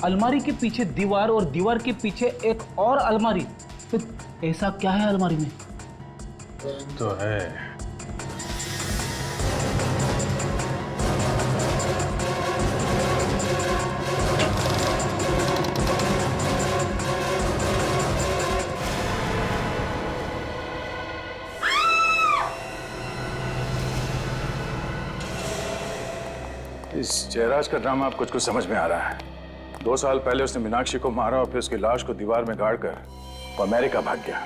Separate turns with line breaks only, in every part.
अलमारी के पीछे दीवार और दीवार के पीछे एक और अलमारी। फिर ऐसा क्या है अलमारी में?
तो है। इस जयराज का ड्रामा अब कुछ कुछ समझ में आ रहा है। 2 साल पहले उसने मीनाक्षी को मारा और फिर उसकी लाश को दीवार में गाड़कर वो अमेरिका भाग गया।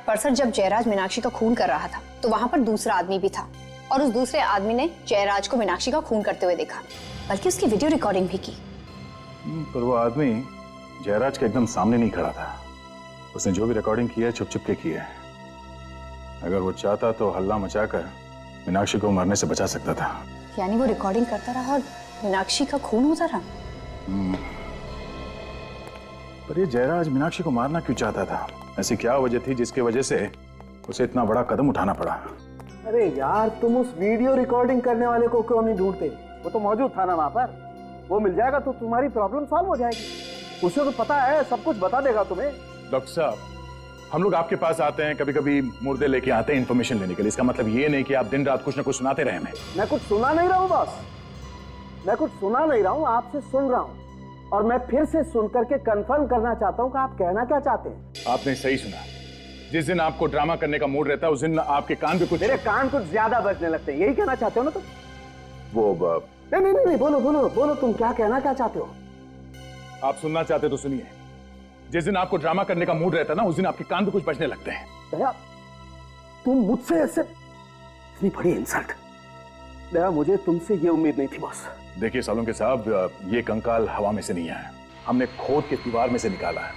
पर सर, जब जयराज मीनाक्षी का खून कर रहा था तो वहां पर दूसरा आदमी भी था और उस दूसरे आदमी ने जयराज को मीनाक्षी का खून करते हुए देखा, बल्कि उसकी वीडियो रिकॉर्डिंग भी की।
पर वो आदमी जयराज के एकदम सामने नहीं खड़ा था। उसने जो भी रिकॉर्डिंग की है छुप छुप के की है। अगर वो चाहता तो हल्ला मचाकर मीनाक्षी को मरने से बचा सकता था।
यानी वो रिकॉर्डिंग करता रहा और मीनाक्षी का खून होता रहा।
पर ये जयराज मीनाक्षी को मारना क्यों चाहता था? ऐसी क्या वजह थी जिसकी वजह से उसे इतना बड़ा कदम उठाना पड़ा?
अरे यार, तुम उस वीडियो रिकॉर्डिंग करने वाले को क्यों नहीं ढूंढते? वो तो मौजूद था ना वहां पर। वो मिल जाएगा तो तुम्हारी प्रॉब्लम सॉल्व हो जाएगी। उसे तो पता है, सब कुछ बता देगा तुम्हें।
डॉक्टर साहब, हम लोग आपके पास आते हैं, कभी कभी मुर्दे लेके आते हैं इन्फॉर्मेशन लेने के लिए। इसका मतलब ये नहीं कि आप दिन रात कुछ ना कुछ सुनाते रहे हमें।
मैं कुछ सुना नहीं रहा हूँ बॉस, मैं कुछ सुना नहीं रहा हूँ, आपसे सुन रहा हूँ। और मैं फिर से सुन करके कंफर्म करना चाहता हूँ कि आप कहना क्या चाहते हैं।
आपने सही सुना। जिस दिन आपको ड्रामा करने का मूड रहता है उस दिन आपके कान पे कुछ,
मेरे कान कुछ ज्यादा बजने लगते हैं, यही कहना चाहते हो ना तुम?
वो
नहीं, बोलो बोलो बोलो, तुम क्या कहना क्या चाहते हो?
आप सुनना चाहते तो सुनिए। जिस दिन आपको ड्रामा करने का मूड रहता है ना, उस दिन आपके कान पे कुछ बजने लगते हैं।
दया, तुम मुझसे ऐसे, इतनी बड़ी इंसल्ट। दया, मुझे तुमसे ये उम्मीद नहीं थी बॉस।
देखिए सालुंके साहब, ये कंकाल हवा में से नहीं आया। हमने खोद के दीवार में से निकाला है।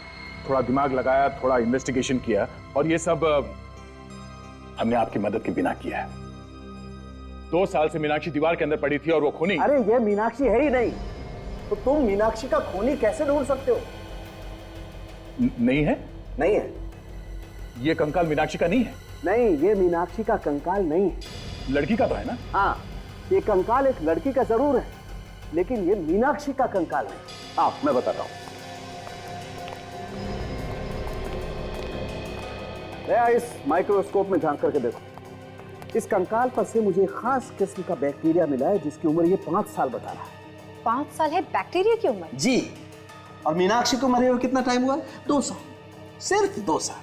थोड़ा दिमाग लगाया, थोड़ा इन्वेस्टिगेशन किया और ये सब हमने आपकी मदद के बिना किया है। 2 साल से मीनाक्षी दीवार के अंदर पड़ी थी और वो खूनी।
अरे ये मीनाक्षी है ही नहीं, तो तुम मीनाक्षी का खूनी कैसे ढूंढ सकते हो?
नहीं है?
नहीं है।
ये कंकाल मीनाक्षी का नहीं है?
नहीं, ये मीनाक्षी का कंकाल नहीं है।
लड़की का तो है ना?
हाँ, ये कंकाल एक लड़की का जरूर है, लेकिन ये मीनाक्षी का कंकाल नहीं। आओ मैं बताता हूं। इस माइक्रोस्कोप में झांक करके देखो। इस कंकाल पर से मुझे खास किस्म का बैक्टीरिया मिला है जिसकी उम्र ये 5 साल बता रहा है।
5 साल है बैक्टीरिया की उम्र?
जी। और मीनाक्षी को मरे हुए कितना टाइम हुआ? 2 साल, सिर्फ 2 साल।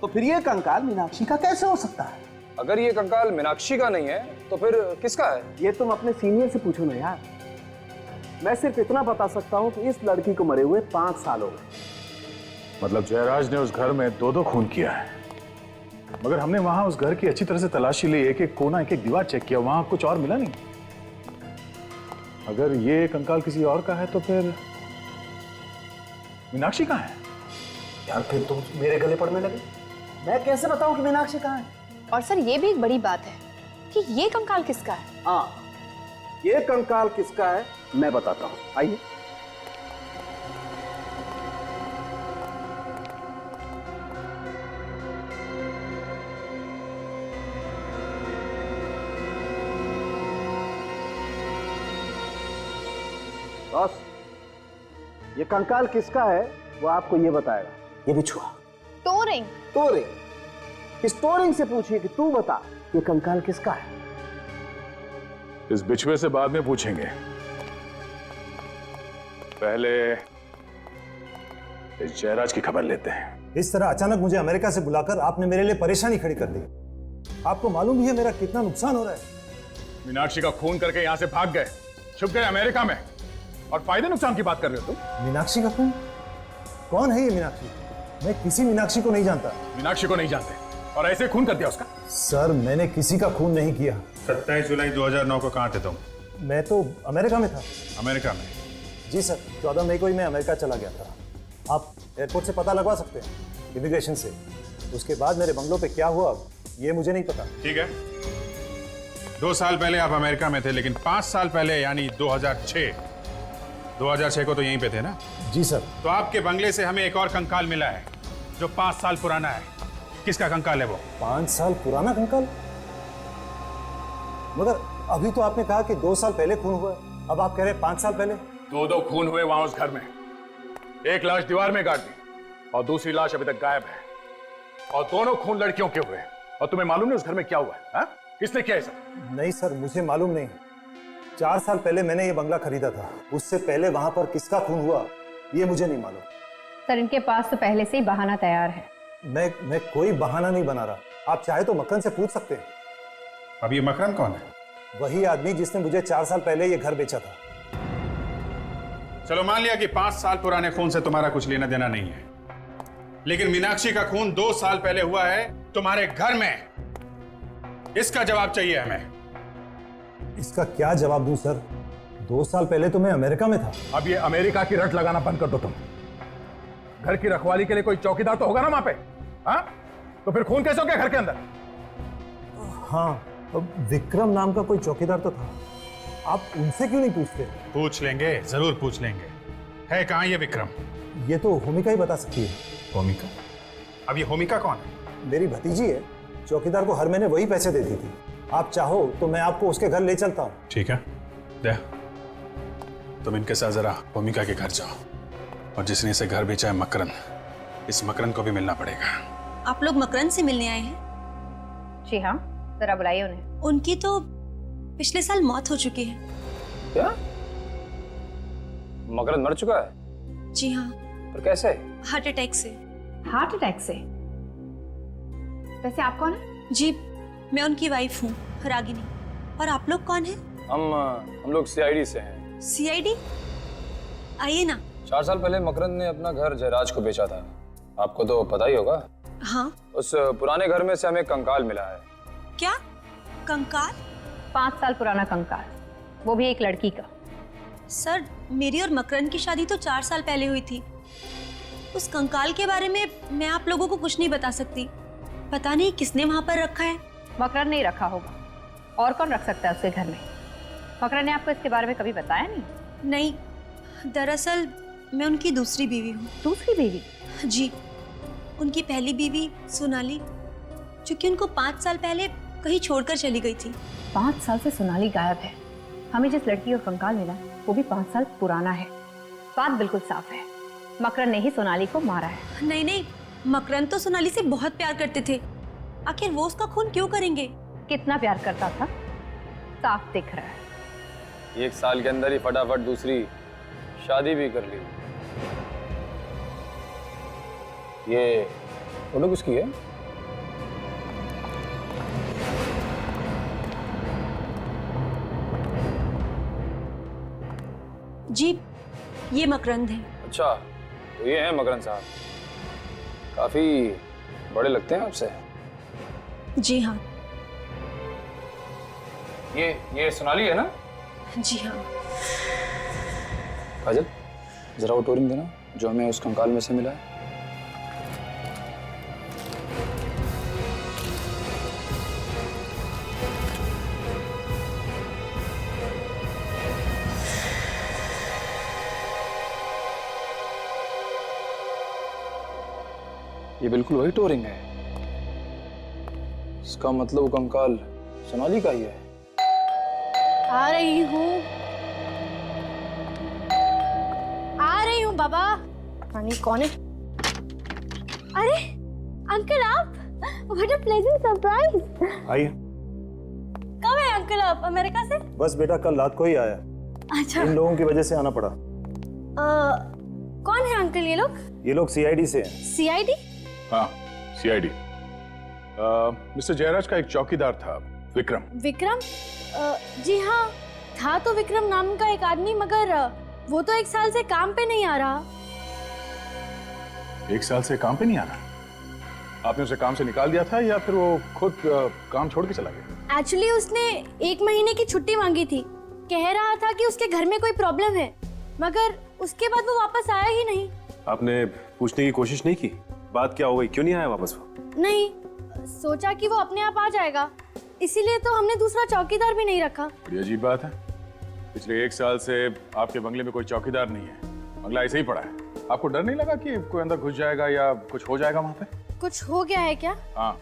तो फिर ये कंकाल मीनाक्षी का कैसे हो सकता है?
अगर ये कंकाल मीनाक्षी का नहीं है तो फिर किसका है?
ये तुम अपने सीनियर से पूछो ना यार। मैं सिर्फ इतना बता सकता हूँ कि इस लड़की को मरे हुए 5 साल हो गए।
मतलब जयराज ने उस घर में 2-2 खून किया है। मगर हमने वहां उस घर की अच्छी तरह से तलाशी ली, एक एक कोना, एक एक दीवार चेक किया, वहां कुछ और मिला नहीं। अगर ये कंकाल किसी और का है तो फिर मीनाक्षी कहाँ है?
यार फिर तुम मेरे गले पड़ने लगे। मैं कैसे बताऊं कि मीनाक्षी कहाँ है?
और सर, ये भी एक बड़ी बात है कि ये कंकाल किसका है।
हाँ, ये कंकाल किसका है मैं बताता हूँ, आइए। बॉस, ये कंकाल किसका है वो आपको ये बताएगा। ये बिछुआ
टोरिंग।
टोरिंग, इस टोरिंग से पूछिए कि तू बता ये कंकाल किसका है।
इस बिछुए से बाद में पूछेंगे, पहले इस जयराज की खबर लेते हैं।
इस तरह अचानक मुझे अमेरिका से बुलाकर आपने मेरे लिए परेशानी खड़ी कर दी। आपको मालूम ही है मेरा कितना नुकसान हो रहा है।
मीनाक्षी का खून करके यहां से भाग गए, छुप गए अमेरिका में, और फायदे नुकसान की बात कर रहे हो तुम?
मीनाक्षी का खून? कौन है ये मीनाक्षी? मैं किसी मीनाक्षी को नहीं जानता।
मीनाक्षी को नहीं जानते और ऐसे खून कर दिया उसका?
सर, मैंने किसी का खून नहीं किया।
27 जुलाई 2009 को कहाँ थे तुम?
मैं तो अमेरिका में था।
अमेरिका में?
जी सर, 14 मई को ही मैं अमेरिका चला गया था। आप एयरपोर्ट से पता लगवा सकते हैं, इमिग्रेशन से। उसके बाद मेरे बंगलों पे क्या हुआ ये मुझे नहीं पता।
ठीक है, 2 साल पहले आप अमेरिका में थे, लेकिन 5 साल पहले यानी 2006 को तो यहीं पे थे ना?
जी सर।
तो आपके बंगले से हमें एक और कंकाल मिला है जो 5 साल पुराना है। किसका कंकाल है वो?
5 साल पुराना कंकाल? मगर अभी तो आपने कहा कि 2 साल पहले खून हुआ है, अब आप कह रहे हैं 5 साल पहले।
दो खून हुए वहां उस घर में। एक लाश दीवार में गाड़ दी और दूसरी लाश अभी तक गायब है, और दोनों खून लड़कियों के हुए। और तुम्हें मालूम नहीं उस घर में क्या हुआ है? हा? किसने किया ऐसा?
नहीं सर, मुझे मालूम नहीं। 4 साल पहले मैंने ये बंगला खरीदा था, उससे पहले वहां पर किसका खून हुआ ये मुझे नहीं मालूम।
सर, इनके पास तो पहले से ही बहाना तैयार है।
मैं कोई बहाना नहीं बना रहा, आप चाहे तो मकरन से पूछ सकते हैं।
अब ये मकरन कौन है?
वही आदमी जिसने मुझे 4 साल पहले ये घर बेचा था।
चलो मान लिया कि 5 साल पुराने खून से तुम्हारा कुछ लेना देना नहीं है, लेकिन मीनाक्षी का खून 2 साल पहले हुआ है तुम्हारे घर में। इसका जवाब चाहिए हमें।
इसका क्या जवाब दूं सर? 2 साल पहले तो मैं अमेरिका में था।
अब ये अमेरिका की रट लगाना बंद कर दो तुम। घर की रखवाली के लिए कोई चौकीदार तो होगा ना वहां पे? हाँ? तो फिर खून कैसे हो गया घर के अंदर?
हाँ, विक्रम नाम का कोई चौकीदार तो था। आप उनसे क्यों नहीं पूछते?
पूछ लेंगे, जरूर पूछ लेंगे। है कहां ये विक्रम?
ये तो होमिका ही बता सकती है।
होमिका? अब ये होमिका कौन है?
मेरी भतीजी है, चौकीदार को हर महीने वही पैसे देती थी। आप चाहो तो मैं आपको उसके घर ले चलता हूँ।
ठीक है, दे। तुम इनके साथ जरा होमिका के घर जाओ, और जिसने इसे घर बेचा है मकरन, इस मकरन को भी मिलना पड़ेगा।
आप लोग मकरन से मिलने आए हैं?
जी हाँ, जरा बुलाइए उन्हें।
उनकी तो पिछले साल मौत हो चुकी है।
क्या? मकरंद मर चुका है?
जी हाँ।
पर कैसे?
हार्ट अटैक से।
हार्ट अटैक से? वैसे आप कौन है?
जी, मैं उनकी वाइफ हूँ, रागिनी। और आप लोग कौन हैं?
हम लोग सीआईडी से हैं।
सीआईडी? आइए ना।
4 साल पहले मकरंद ने अपना घर जयराज को बेचा था, आपको तो पता ही होगा।
हाँ।
उस पुराने घर में से हमें कंकाल मिला है।
क्या? कंकाल?
5 साल पुराना कंकाल, वो भी एक लड़की का।
सर, मेरी और मकरन की शादी तो 4 साल पहले हुई थी। उस कंकाल के बारे में मैं आप लोगों को कुछ नहीं बता सकती। पता नहीं किसने वहां पर रखा है।
मकरन नहीं रखा होगा, और कौन रख सकता है उसके घर में? मकरन ने आपको इसके बारे में कभी बताया नहीं?
नहीं, दरअसल मैं उनकी दूसरी बीवी हूँ।
दूसरी बीवी?
जी, उनकी पहली बीवी सोनाली, जो कि उनको 5 साल पहले कहीं छोड़कर चली गई थी।
5 साल से सोनाली गायब है। हमें जिस लड़की का कंकाल मिला वो भी 5 साल पुराना है। बात बिल्कुल साफ है, मकरन ने ही सोनाली को मारा है।
नहीं नहीं, मकरन तो सोनाली से बहुत प्यार करते थे। आखिर वो उसका खून क्यों करेंगे?
कितना प्यार करता था साफ दिख रहा है।
1 साल के अंदर ही फटाफट दूसरी शादी भी कर ली। ये फोटो किसकी है?
जी, ये मकरंद है।
अच्छा, तो ये हैं मकरंद साहब। काफी बड़े लगते हैं आपसे।
जी हाँ।
ये सोनाली है ना?
जी हाँ।
काजल, जरा वो टोरिंग देना जो हमें उस कंकाल में से मिला है। ये बिल्कुल वही टोरिंग है। इसका मतलब वो कंकाल सोनाली का ही है।
आ रही हूँ बाबा। पानी कौन है? अरे अंकल, आप! What a pleasant surprise.
आइए।
कब है अंकल आप अमेरिका से?
बस बेटा, कल रात को ही आया।
अच्छा।
इन लोगों की वजह से आना पड़ा।
कौन है अंकल ये लोग?
ये लोग सीआईडी से हैं।
सीआईडी?
हाँ, सीआईडी। मिस्टर जयराज का एक चौकीदार था, विक्रम।
विक्रम? जी हाँ, था तो विक्रम नाम का एक आदमी, मगर वो तो 1 साल से काम पे नहीं आ रहा।
1 साल से काम पे नहीं आ रहा? आपने उसे काम से निकाल दिया था या फिर वो खुद काम छोड़ के चला गया?
एक्चुअली उसने 1 महीने की छुट्टी मांगी थी। कह रहा था कि उसके घर में कोई प्रॉब्लम है, मगर उसके बाद वो वापस आया ही नहीं।
आपने पूछने की कोशिश नहीं की बात क्या हो गई, क्यों नहीं आया वापस वो?
नहीं, सोचा कि वो अपने आप आ जाएगा, इसीलिए तो हमने दूसरा चौकीदार भी नहीं रखा।
बड़ी अजीब बात है। पिछले 1 साल से आपके बंगले में कोई चौकीदार नहीं है, बंगला ऐसे ही पड़ा है। आपको डर नहीं लगा कि कोई अंदर घुस जाएगा या कुछ हो जाएगा वहां पे?
कुछ हो गया है क्या?
हाँ,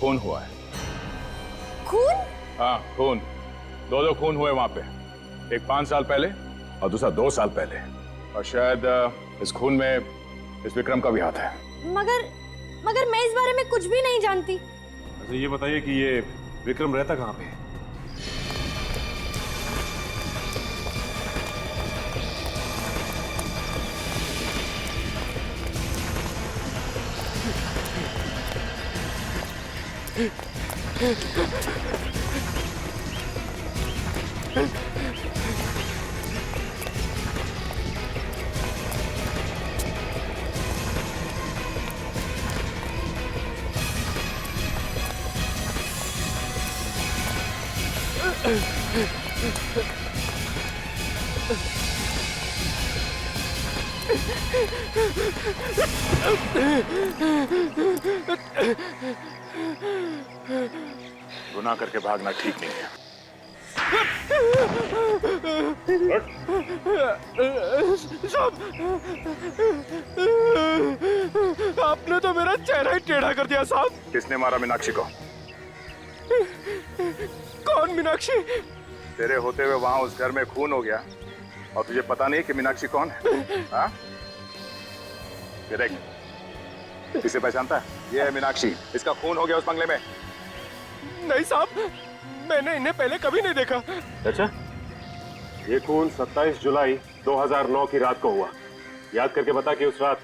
खून हुआ है।
खून?
हाँ, खून। 2 खून हुए वहां पे। एक 5 साल पहले और दूसरा 2 साल पहले। और शायद इस खून में इस विक्रम का भी हाथ है।
मगर मैं इस बारे में कुछ भी नहीं जानती।
अच्छा ये बताइए कि ये विक्रम रहता कहाँ पे है?
गुनाह करके भागना ठीक नहीं है।
आपने तो मेरा चेहरा ही टेढ़ा कर दिया साहब।
किसने मारा मीनाक्षी को?
कौन मीनाक्षी?
तेरे होते हुए वहां उस घर में खून हो गया और तुझे पता नहीं कि मीनाक्षी कौन है? हाँ? ये देख, किसे पहचानता है? ये है मीनाक्षी। इसका खून हो गया उस बंगले में।
नहीं साहब, मैंने इन्हें पहले कभी नहीं देखा।
अच्छा, ये खून 27 जुलाई 2009 की रात को हुआ। याद करके बता कि उस रात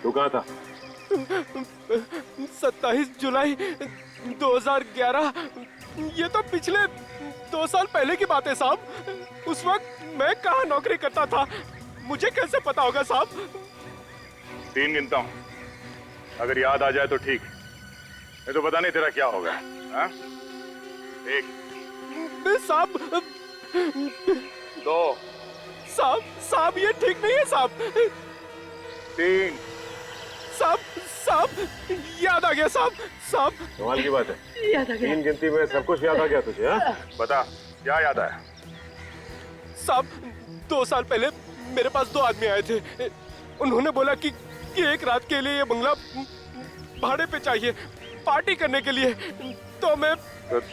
तू कहाँ था?
27 जुलाई 2011। ये तो पिछले 2 साल पहले की बात है साहब। उस वक्त मैं कहाँ नौकरी करता था, मुझे कैसे पता होगा साहब?
3 गिनता हूँ, अगर याद आ जाए तो ठीक, नहीं तो पता नहीं तेरा क्या होगा। हाँ? 1
साहब।
2
साहब ये ठीक नहीं है साहब।
3
साहब याद आ गया साहब।
कमाल की बात है, 3 गिनती में सब कुछ याद आ गया तुझे? हाँ?
बता क्या याद आया?
साहब 2 साल पहले मेरे पास 2 आदमी आए थे। उन्होंने बोला कि एक रात के लिए ये बंगला भाड़े पे चाहिए, पार्टी करने के लिए। तो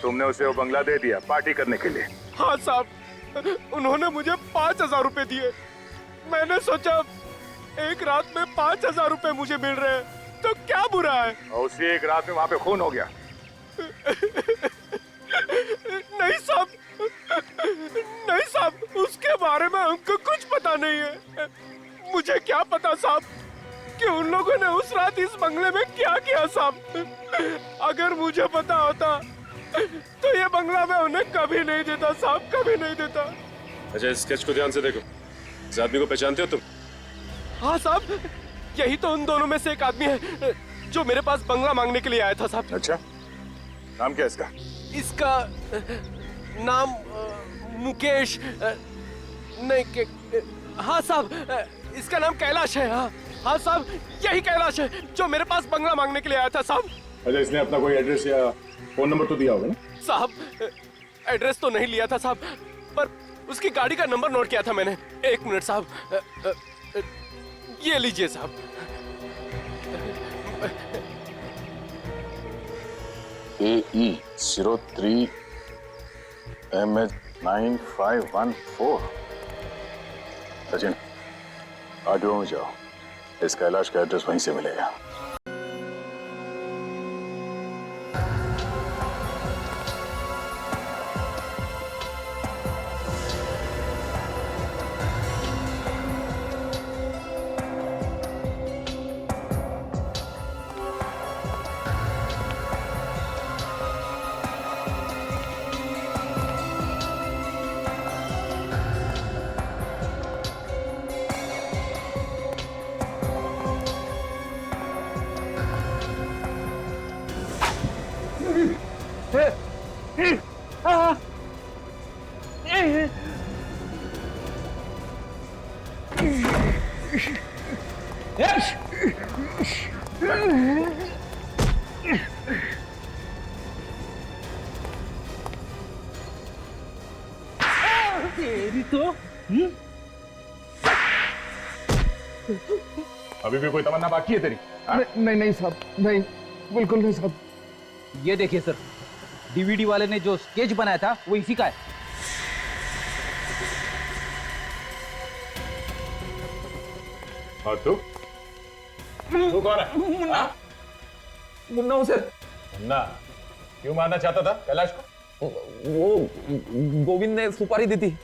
तुमने उसे वो बंगला दे दिया पार्टी करने के लिए?
हाँ साहब, उन्होंने मुझे 5000 रुपए दिए। मैंने सोचा एक रात में 5000 रुपए मुझे मिल रहे हैं तो क्या बुरा है।
और उसी एक रात में वहां पे खून हो गया?
नहीं साहब, उसके बारे में हमको कुछ पता नहीं है। मुझे क्या पता साहब कि उन लोगों ने उस रात इस बंगले में क्या किया साहब। अगर मुझे पता होता तो ये बंगला मैं उन्हें कभी नहीं देता साहब, कभी नहीं देता।
अच्छा इस स्केच को ध्यान से देखो, इस आदमी को पहचानते हो तुम?
हाँ साहब, यही तो उन दोनों में से एक आदमी है जो मेरे पास बंगला मांगने के लिए आया था साहब।
अच्छा, नाम क्या है इसका?
इसका नाम मुकेश नहीं, हाँ साहब इसका नाम कैलाश है। हाँ साहब, यही कैलाश है जो मेरे पास बंगला मांगने के लिए आया था साहब।
अच्छा, इसने अपना कोई एड्रेस या फोन नंबर तो दिया होगा ना?
साहब एड्रेस तो नहीं लिया था साहब, पर उसकी गाड़ी का नंबर नोट किया था मैंने। 1 मिनट साहब, ये लीजिए साहब।
AE 03 MH 9514। सचिन, आरटीओ में जाओ, इस कैलाश का एड्रेस वहीं से मिलेगा।
तेरी तो
अभी भी कोई तमन्ना बाकी है तेरी?
नहीं साहब, नहीं, बिल्कुल नहीं साहब।
ये देखिए सर, डीवीडी वाले ने जो स्केच बनाया था वो इसी का है।
और तू कौन है?
मुन्ना हूँ सर।
मुन्ना क्यों मारना चाहता था कैलाश को?
वो गोविंद ने सुपारी दी थी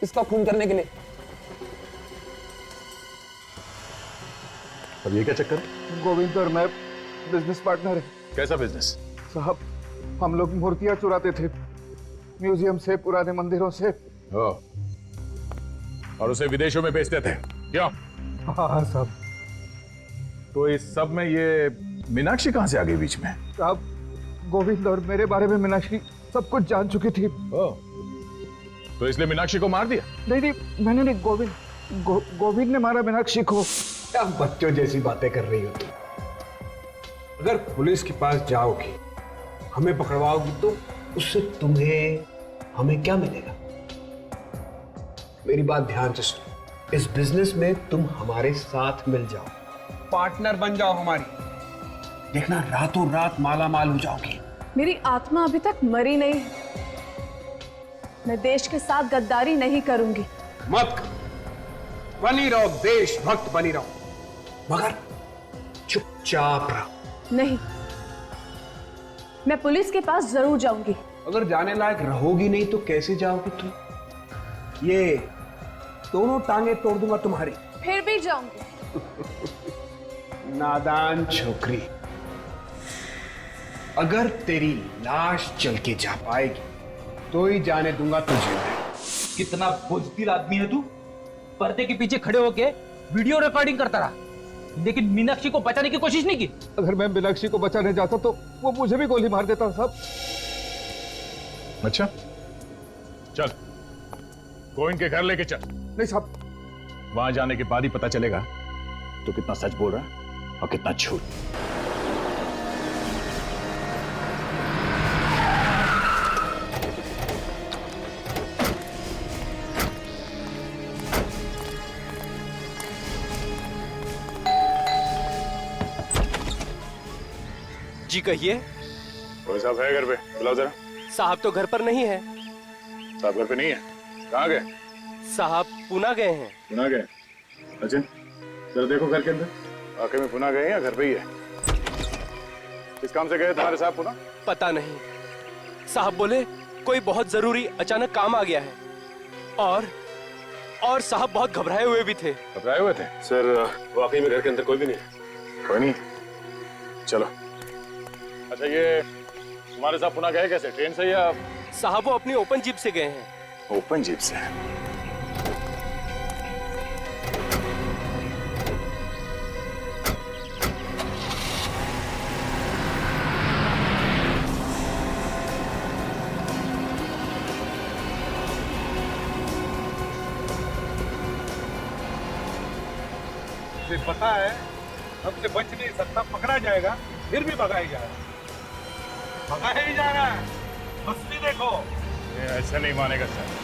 इसका खून करने के लिए।
अब ये क्या चक्कर है?
गोविंद और मैं बिजनेस पार्टनर है
कैसा बिजनेस?
साहब। हम लोग मूर्तियां चुराते थे म्यूजियम से, पुराने मंदिरों से।
ओ, और उसे विदेशों में बेचते थे क्यों?
हाँ साहब।
तो इस सब में ये मीनाक्षी कहां से आ गई बीच में?
साहब, गोविंद और मेरे बारे में मीनाक्षी सब कुछ जान चुकी थी।
ओ, तो इसलिए मीनाक्षी को मार दिया?
नहीं, मैंने नहीं। गोविंद ने मारा मीनाक्षी को।
क्या बच्चों जैसी बातें कर रही हो तुम? अगर पुलिस के पास जाओगी, हमें पकड़वाओगी, तो उससे तुम्हें हमें क्या मिलेगा? मेरी बात ध्यान से सुनो। इस बिजनेस में तुम हमारे साथ मिल जाओ, पार्टनर बन जाओ हमारी। देखना रातों रात माला माल हो जाओगी।
मेरी आत्मा अभी तक मरी नहीं। मैं देश के साथ गद्दारी नहीं करूंगी।
मत बनी रहो, देशभक्त बनी रहो, मगर चुपचाप रहो।
नहीं, मैं पुलिस के पास जरूर जाऊंगी।
अगर जाने लायक रहोगी नहीं तो कैसे जाओगी तुम? ये दोनों टांगे तोड़ दूंगा तुम्हारी।
फिर भी जाऊंगी।
नादान छोकरी, अगर तेरी लाश चल के जा पाएगी तो ही जाने दूंगा तुझे।
कितना बुज़दिल आदमी है तू। पर्दे के पीछे खड़े होके वीडियो रिकॉर्डिंग करता रहा, लेकिन मीनाक्षी को बचाने की कोशिश नहीं की।
अगर मैं मीनाक्षी को बचाने जाता तो वो मुझे भी गोली मार देता साहब।
अच्छा चल, गोविंद के घर लेके चल।
नहीं साहब।
वहां जाने के बाद ही पता चलेगा तो कितना सच बोल रहा है और कितना झूठ।
जी कहिए।
कोई साहब है घर पे? बुलाओ जरा।
साहब तो घर पर नहीं है।
साहब घर पे नहीं है? कहाँ गए?
साहब पुणे गए हैं।
पुणे गए? अच्छा जरा देखो घर के अंदर, वाकई में पुणे गए या घर पे ही है? किस काम से गए तुम्हारे साहब पुणे?
पता नहीं, साहब बोले कोई बहुत जरूरी अचानक काम आ गया है, और साहब बहुत घबराए हुए भी थे।
घबराए हुए थे?
सर वाकई में घर के अंदर कोई भी नहीं है।
कोई नहीं, चलो। अच्छा ये तुम्हारे साहब पुणे गए कैसे, ट्रेन से या?
साहब वो अपनी ओपन जीप से गए हैं।
ओपन जीप से?
मुझे पता है हमसे बच नहीं सकता, पकड़ा जाएगा, फिर भी भगाया जाएगा। भगाया ही जा रहा है, बस भी देखो।
ये ऐसे नहीं मानेगा सर।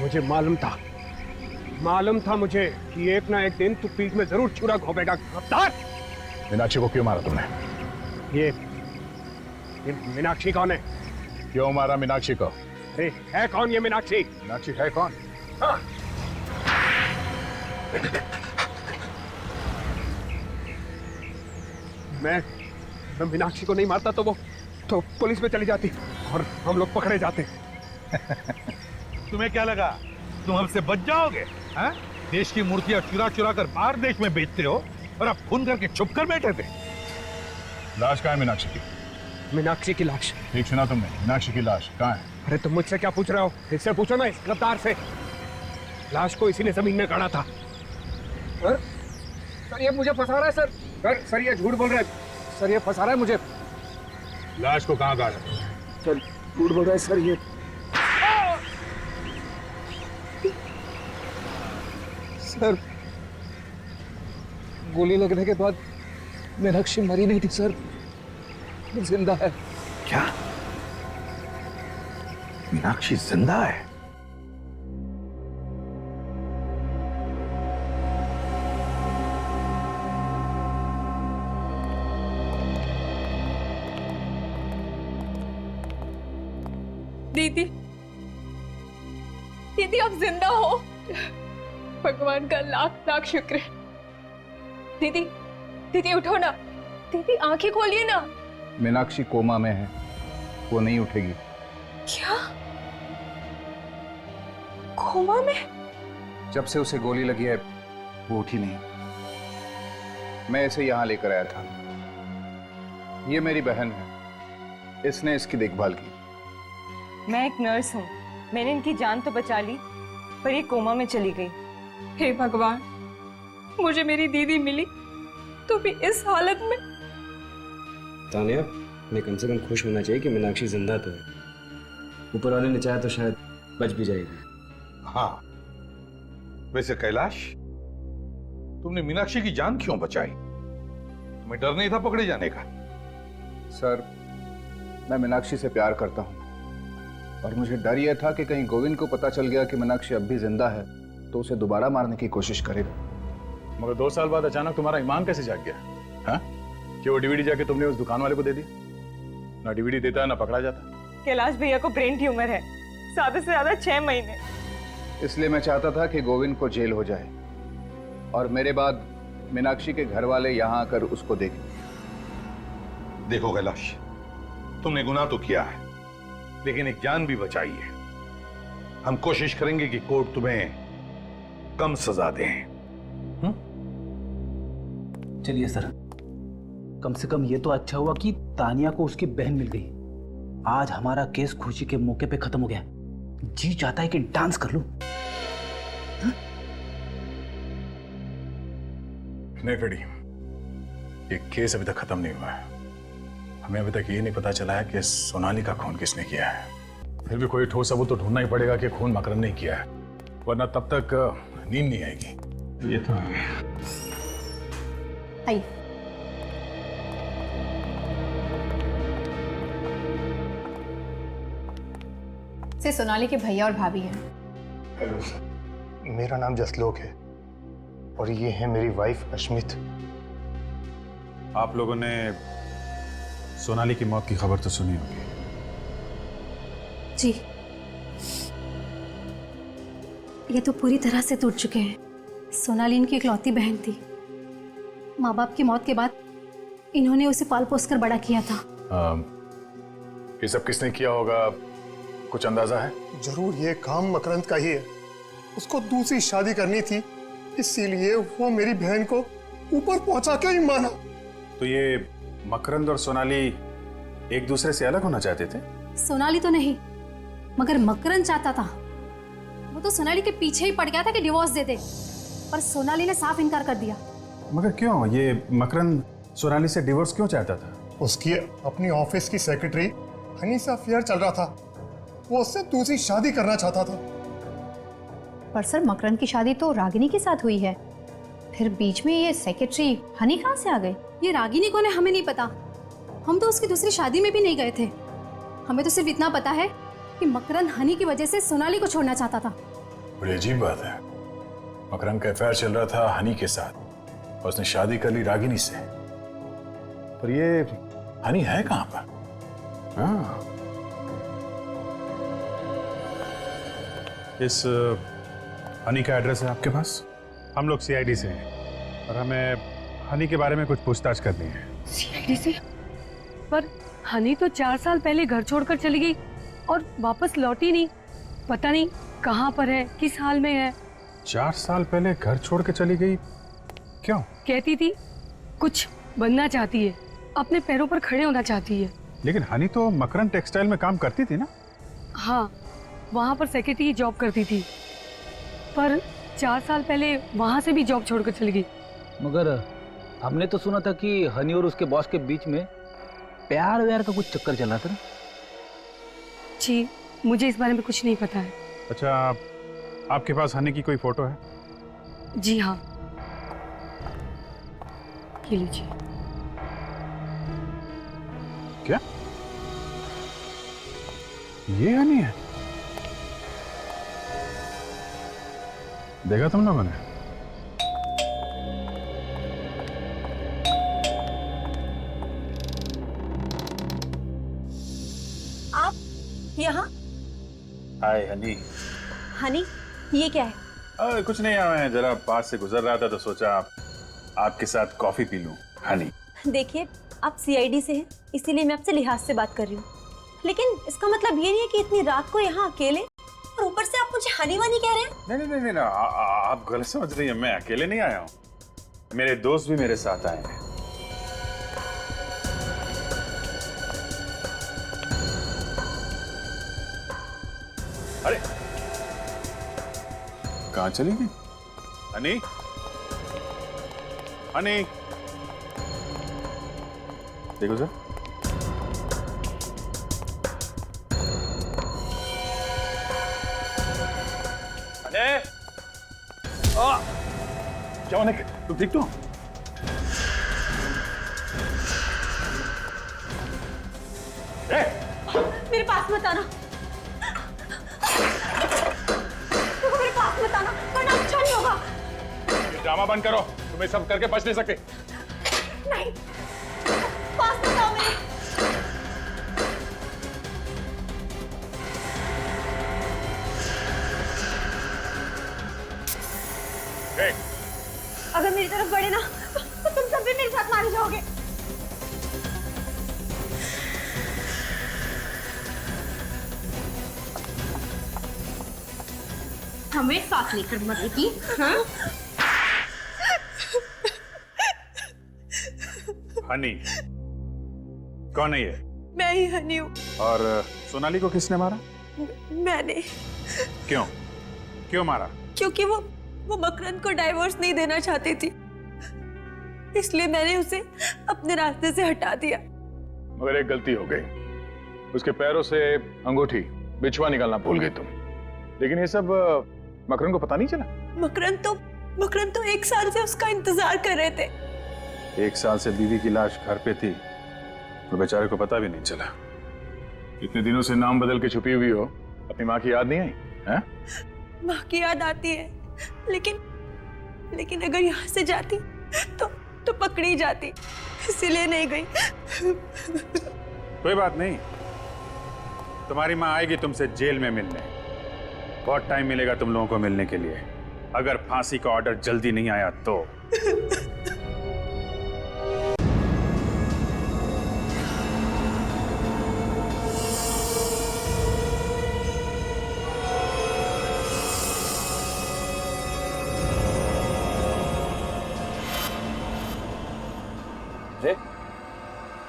मुझे मालूम था मुझे कि एक ना एक दिन तू पीठ में जरूर छुरा घोंपेगा। गिरफ्तार।
मीनाक्षी को क्यों मारा तुमने?
ये मीनाक्षी कौन है?
क्यों मारा मीनाक्षी को?
अरे है कौन ये मीनाक्षी?
मीनाक्षी है कौन?
हाँ। मैं मीनाक्षी को नहीं मारता तो वो तो पुलिस में चली जाती और हम लोग पकड़े जाते।
तुम्हें क्या लगा तुम हमसे बच जाओगे? हाँ? देश की मूर्तियां चुरा चुरा कर बाहर देश में बेचते हो और अब खून करके छुप कर बैठे थे।
लाश कहाँ है मीनाक्षी की?
मीनाक्षी की लाश?
ठीक सुना तुमने, मीनाक्षी की लाश कहाँ है?
अरे तुम मुझसे क्या पूछ रहे हो? इससे पूछो ना, इस गिरफ्तार से। लाश को इसी ने जमीन में गाड़ा था। सर ये मुझे फंसा रहा है सर। सर ये झूठ बोल रहा है सर, ये फंसा रहा है मुझे।
लाश को कहाँ गाड़ा?
सर झूठ बोल रहा है सर। ये सर गोली लगने के बाद मीनाक्षी मरी नहीं थी सर, वो जिंदा है।
क्या? मीनाक्षी जिंदा है?
दीदी, दीदी आप जिंदा हो। भगवान का लाख लाख शुक्र है। दीदी, दीदी उठो ना, दीदी आंखें खोलिए ना।
मीनाक्षी कोमा में है, वो नहीं उठेगी।
क्या? कोमा में?
जब से उसे गोली लगी है वो उठी नहीं। मैं इसे यहाँ लेकर आया था। ये मेरी बहन है, इसने इसकी देखभाल की।
मैं एक नर्स हूँ, मैंने इनकी जान तो बचा ली, पर ये कोमा में चली गई।
हे भगवान, मुझे मेरी दीदी मिली तो भी इस हालत में।
तानिया, मैं कम से कम खुश होना चाहिए कि मीनाक्षी जिंदा तो है। ऊपर वाले ने चाहा तो शायद बच भी जाएगी।
हाँ, वैसे कैलाश, तुमने मीनाक्षी की जान क्यों बचाई? तुम्हें डर नहीं था पकड़े जाने का?
सर, मैं मीनाक्षी से प्यार करता हूँ और मुझे डर यह था कि कहीं गोविंद को पता चल गया कि मीनाक्षी अब भी जिंदा है तो उसे दोबारा मारने की कोशिश करेगा।
मगर 2 साल बाद अचानक तुम्हारा ईमान कैसे जाग गया? हाँ? कि वो डीवीडी जाके तुमने उस दुकान वाले को दे दिया? ना डीवीडी देता ना पकड़ा जाता।
कैलाश भैया को ब्रेन ट्यूमर है, ज्यादा से ज्यादा 6 महीने।
इसलिए मैं चाहता था कि गोविंद को जेल हो जाए और मेरे बाद मीनाक्षी के घर वाले यहाँ आकर उसको देखें।
देखो कैलाश, तुमने गुनाह तो किया है, लेकिन एक जान भी बचाई है। हम कोशिश करेंगे कि कोर्ट तुम्हें कम सजा दे।
चलिए सर, कम से कम ये तो अच्छा हुआ कि तानिया को उसकी बहन मिल गई। आज हमारा केस खुशी के मौके पे खत्म हो गया। जी चाहता है कि डांस कर लूं।
नहीं फेडी, ये केस अभी तक खत्म नहीं हुआ है। हमें अभी तक ये नहीं पता चला है कि सोनाली का खून किसने किया है। फिर भी कोई ठोस सबूत तो ढूंढना ही पड़ेगा कि खून मकरंद ने किया है, वरना तब तक नींद नहीं आएगी।
ये तो
आइए। से सोनाली के भैया और भाभी हैं।
हेलो सर, मेरा नाम जसलोक है और ये है मेरी वाइफ अश्मित।
आप लोगों ने सोनाली की मौत की खबर तो सुनी होगी।
जी, ये तो पूरी तरह से टूट चुके हैं। सोनाली इनकी इकलौती बहन थी। माँ बाप की मौत के बाद इन्होंने उसे पाल पोस कर बड़ा किया था।
ये सब किसने किया होगा, कुछ अंदाजा है?
जरूर ये काम मकरंद का ही है। उसको दूसरी शादी करनी थी, इसीलिए वो मेरी बहन को ऊपर पहुंचा के ही माना।
तो ये मकरंद और सोनाली एक दूसरे से अलग होना चाहते थे?
सोनाली तो नहीं, मगर मकरंद चाहता था। वो तो सोनाली के पीछे ही पड़ गया था कि डिवोर्स दे दे, पर सोनाली ने साफ इनकार कर दिया।
मगर क्यों? ये मकरंद सोनाली से डिवोर्स क्यों चाहता था?
उसकी अपनी ऑफिस की सेक्रेटरी हनी से अफेयर चल रहा था, वो उससे दूसरी शादी करना चाहता था।
पर सर, मकरंद की शादी तो रागिनी के साथ हुई है, फिर बीच में ये सेक्रेटरी हनी कहाँ से आ गई?
ये रागिनी कौन है हमें नहीं पता। हम तो उसकी दूसरी शादी में भी नहीं गए थे। हमें तो सिर्फ इतना पता है कि मकरंद हनी की वजह से सोनाली को छोड़ना चाहता था।
बड़ी अजीब बात है, मकरंद का अफेयर चल रहा था हनी के साथ और उसने शादी कर ली रागिनी से। पर ये हनी है कहाँ पर? हाँ,
इस हनी का एड्रेस है आपके पास? हम लोग सीआईडी से हैं और हमें हनी के बारे में कुछ पूछताछ करनी है।
सीआईडी से? पर हनी तो 4 साल पहले घर छोड़कर चली गई और वापस लौटी नहीं। पता नहीं कहाँ पर है, किस हाल में है।
4 साल पहले घर छोड़ के चली गई? क्यों?
कहती थी कुछ बनना चाहती है, अपने पैरों पर खड़े होना चाहती है।
लेकिन हनी तो मकरंद टेक्सटाइल में काम करती थी ना?
हाँ, वहाँ पर सेक्रेटरी जॉब करती थी, पर 4 साल पहले वहाँ से भी जॉब छोड़कर चली गई।
मगर हमने तो सुना था कि हनी और उसके बॉस के बीच में प्यार व्यार का कुछ चक्कर चल रहा था ना?
जी, मुझे इस बारे में कुछ नहीं पता है।
अच्छा, आपके पास हनी की कोई फोटो है?
जी हाँ, ये लीजिए।
क्या ये हनी है? देखा तुम लोगों ने?
आप यहाँ?
हाय हनी।
हनी, ये क्या है?
कुछ नहीं, मैं जरा पास से गुजर रहा था तो सोचा आपके साथ कॉफी पी लूं। हनी
देखिए, आप सीआईडी से हैं, इसीलिए मैं आपसे लिहाज से बात कर रही हूँ। लेकिन इसका मतलब ये नहीं है कि इतनी रात को यहाँ अकेले, और ऊपर से आप मुझे हनी वानी कह रहे हैं।
नहीं, आप गलत समझ रही हैं। मैं अकेले नहीं आया हूँ, मेरे दोस्त भी मेरे साथ आए हैं। अरे कहाँ चली गई हनी? हनी देखो सर। अरे क्या होने? तुम ठीक तो?
मेरे पास मत आना, मेरे पास मत आना, वरना अच्छा नहीं होगा।
ये ड्रामा बंद करो, तुम्हें सब करके बच नहीं सकते।
नहीं, पास मत आओ मेरे। अगर मेरी तरफ बढ़े ना तो तुम सब भी मेरे साथ मारे जाओगे।
हमें साथ लेकर मरेगी? हाँ?
हनी कौन है ये?
मैं ही हनी हूँ।
और सोनाली को किसने मारा?
मैंने।
क्यों क्यों मारा?
क्योंकि वो मकरंद को डाइवोर्स नहीं देना चाहती थी, इसलिए मैंने उसे अपने रास्ते से हटा दिया।
मगर एक गलती हो गई, उसके पैरों से अंगूठी बिछुआ निकालना भूल गई तुम। लेकिन ये सब मकरंद को पता नहीं चला?
मकरंद तो 1 साल से उसका इंतजार कर रहे थे।
1 साल से बीवी की लाश घर पे थी और बेचारे को पता भी नहीं चला। इतने दिनों से नाम बदल के छुपी हुई हो, अपनी माँ की याद नहीं आई हैं?
माँ की याद आती है, लेकिन अगर यहाँ से जाती तो पकड़ी जाती, इसीलिए नहीं गई।
कोई बात नहीं, तुम्हारी माँ आएगी तुमसे जेल में मिलने। बहुत टाइम मिलेगा तुम लोगों को मिलने के लिए, अगर फांसी का ऑर्डर जल्दी नहीं आया तो।